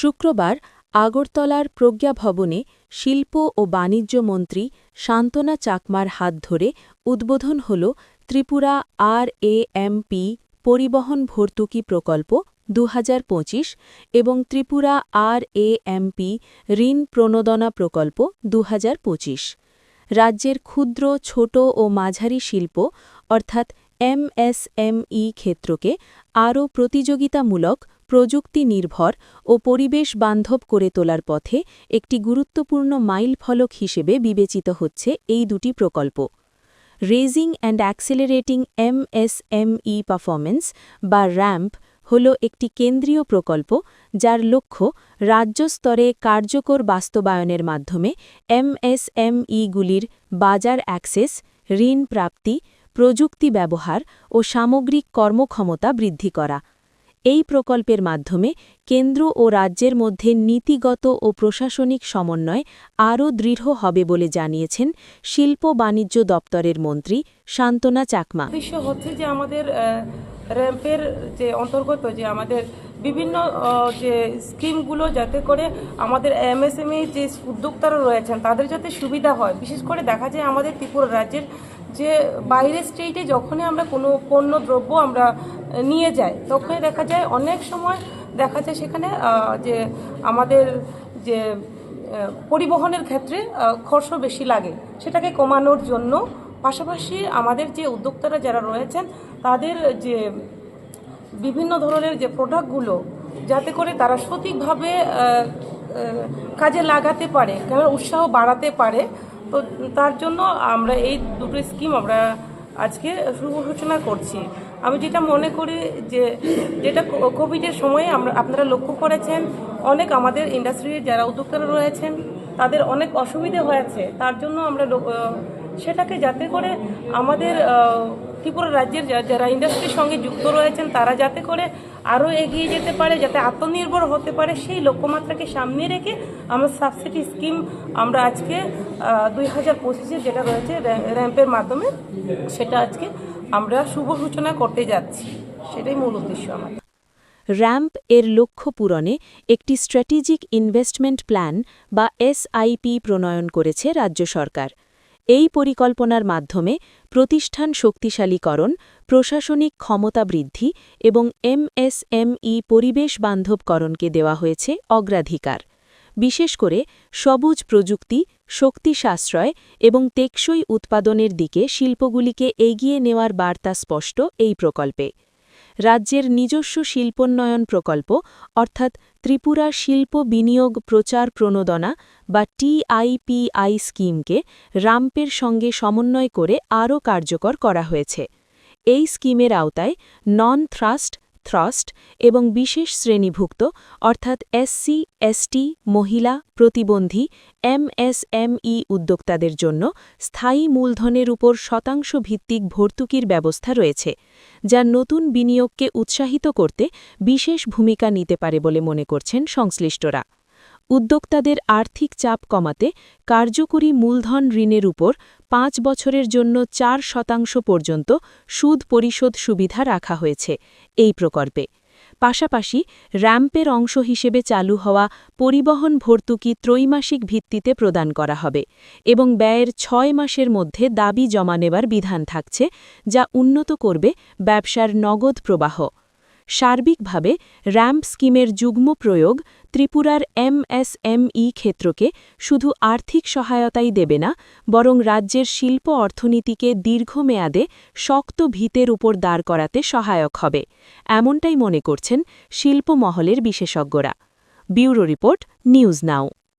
শুক্রবার আগরতলার প্রজ্ঞাভবনে শিল্প ও বাণিজ্য মন্ত্রী সান্ত্বনা চাকমার হাত ধরে উদ্বোধন হল ত্রিপুরা RAMP পরিবহন ভর্তুকি প্রকল্প ২০২৫ এবং ত্রিপুরা RAMP ঋণ প্রণোদনা প্রকল্প ২০২৫। রাজ্যের ক্ষুদ্র, ছোট ও মাঝারি শিল্প অর্থাৎ MSME ক্ষেত্রকে আরও প্রতিযোগিতামূলক, প্রযুক্তি নির্ভর ও পরিবেশ বান্ধব করে তোলার পথে একটি গুরুত্বপূর্ণ মাইলফলক হিসেবে বিবেচিত হচ্ছে এই দুটি প্রকল্প। Raising and accelerating MSME performance বা RAMP হল একটি কেন্দ্রীয় প্রকল্প যার লক্ষ্য রাজ্য স্তরে কার্যকর বাস্তবায়নের মাধ্যমে MSMEগুলির বাজার অ্যাক্সেস, ঋণ প্রাপ্তি, প্রযুক্তি ব্যবহার ও সামগ্রিক কর্মক্ষমতা বৃদ্ধি করা। এই প্রকল্পের মাধ্যমে কেন্দ্র ও রাজ্যের মধ্যে নীতিগত ও প্রশাসনিক সমন্বয় আরও দৃঢ় হবে বলে জানিয়েছেন শিল্প বাণিজ্য দপ্তরের মন্ত্রী সান্ত্বনা চাকমা। বিষয় হচ্ছে যে আমাদের র্যাম্পের যে অন্তর্গত যে আমাদের বিভিন্ন যে স্কিমগুলো যাতে করে আমাদের MSME যে উদ্যোক্তারা রয়েছেন তাদের যাতে সুবিধা হয়। বিশেষ করে দেখা যায় আমাদের ত্রিপুরা রাজ্যের যে বাইরের স্টেটে যখনই আমরা কোনো পণ্য দ্রব্য আমরা নিয়ে যাই তখনই দেখা যায় অনেক সময় দেখা যায় সেখানে যে আমাদের যে পরিবহনের ক্ষেত্রে খরচ বেশি লাগে, সেটাকে কমানোর জন্য পাশাপাশি আমাদের যে উদ্যোক্তারা যারা রয়েছেন তাদের যে বিভিন্ন ধরনের যে প্রোডাক্টগুলো যাতে করে তারা সঠিকভাবে কাজে লাগাতে পারে, কেন উৎসাহ বাড়াতে পারে। তো তার জন্য আমরা এই দুটো স্কিম আমরা আজকে শুভ সূচনা করছি। আমি যেটা মনে করি যে যেটা কোভিডের সময়ে আপনারা লক্ষ্য করেছেন অনেক আমাদের ইন্ডাস্ট্রির যারা উদ্যোক্তারা রয়েছেন তাদের অনেক অসুবিধে হয়েছে। তার জন্য আমরা সেটাকে যাতে করে আমাদের ত্রিপুরা রাজ্যের যারা ইন্ডাস্ট্রির সঙ্গে যুক্ত রয়েছেন তারা যাতে করে আরও এগিয়ে যেতে পারে, যাতে আত্মনির্ভর হতে পারে, সেই লক্ষ্যমাত্রাকে সামনে রেখে আমরা সাবসিডি স্কিম আমরা আজকে 2025 যেটা রয়েছে র্যাম্পের মাধ্যমে সেটা আজকে আমরা শুভ সূচনা করতে যাচ্ছি। সেটাই মূল উদ্দেশ্য আমাদের। RAMP এর লক্ষ্য পূরণে একটি স্ট্র্যাটেজিক ইনভেস্টমেন্ট প্ল্যান বা SIP প্রণয়ন করেছে রাজ্য সরকার। এই পরিকল্পনার মাধ্যমে প্রতিষ্ঠান শক্তিশালীকরণ, প্রশাসনিক ক্ষমতা বৃদ্ধি এবং MSME পরিবেশ বান্ধবকরণকে দেওয়া হয়েছে অগ্রাধিকার। বিশেষ করে সবুজ প্রযুক্তি, শক্তি সাশ্রয় এবং টেকসই উৎপাদনের দিকে শিল্পগুলিকে এগিয়ে নেওয়ার বার্তা স্পষ্ট এই প্রকল্পে। রাজ্যের নিজস্ব শিল্পোন্নয়ন প্রকল্প অর্থাৎ ত্রিপুরা শিল্প বিনিয়োগ প্রচার প্রণোদনা বা TIPI স্কিমকে রাম্পের সঙ্গে সমন্বয় করে আরও কার্যকর করা হয়েছে। এই স্কিমের আওতায় নন-থ্রাস্ট, থ্রাস্ট এবং বিশেষ শ্রেণীভুক্ত অর্থাৎ SC, ST, মহিলা, প্রতিবন্ধী MSME উদ্যোক্তাদের জন্য স্থায়ী মূলধনের উপর শতাংশভিত্তিক ভর্তুকির ব্যবস্থা রয়েছে, যা নতুন বিনিয়োগকে উৎসাহিত করতে বিশেষ ভূমিকা নিতে পারে বলে মনে করছেন সংশ্লিষ্টরা। উদ্যোক্তাদের আর্থিক চাপ কমাতে কার্যকরী মূলধন ঋণের উপর 5 বছরের জন্য 4% পর্যন্ত সুদ পরিশোধ সুবিধা রাখা হয়েছে এই প্রকল্পে। পাশাপাশি র্যাম্পের অংশ হিসেবে চালু হওয়া পরিবহন ভর্তুকি ত্রৈমাসিক ভিত্তিতে প্রদান করা হবে এবং ব্যয়ের 6 মাসের মধ্যে দাবি জমা নেবার বিধান থাকছে, যা উন্নত করবে ব্যবসার নগদ প্রবাহ। সার্বিকভাবে RAMP স্কিমের যুগ্ম প্রয়োগ ত্রিপুরার MSME ক্ষেত্রকে শুধু আর্থিক সহায়তাই দেবে না, বরং রাজ্যের শিল্প অর্থনীতিকে দীর্ঘমেয়াদে শক্ত ভিতের উপর দাঁড় করাতে সহায়ক হবে, এমনটাই মনে করছেন শিল্প মহলের বিশেষজ্ঞরা। Bureau report, news now.